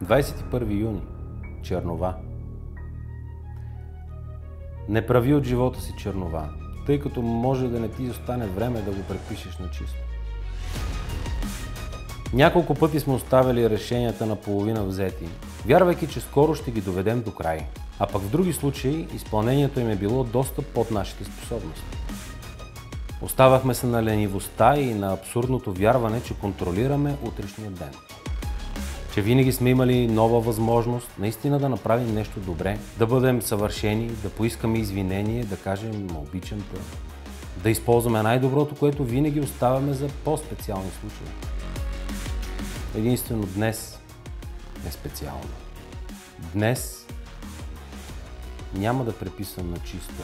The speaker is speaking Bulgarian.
21 юни. Чернова. Не прави от живота си чернова, тъй като може да не ти остане време да го препишеш на чисто. Няколко пъти сме оставили решенията на половина взети, вярвайки, че скоро ще ги доведем до край. А пък в други случаи изпълнението им е било доста под нашите способности. Оставахме се на ленивостта и на абсурдното вярване, че контролираме утрешния ден. Че винаги сме имали нова възможност наистина да направим нещо добре, да бъдем съвършени, да поискаме извинение, да кажем обичам те, да използваме най-доброто, което винаги оставяме за по-специални случаи. Единствено днес е специално. Днес няма да преписвам на чисто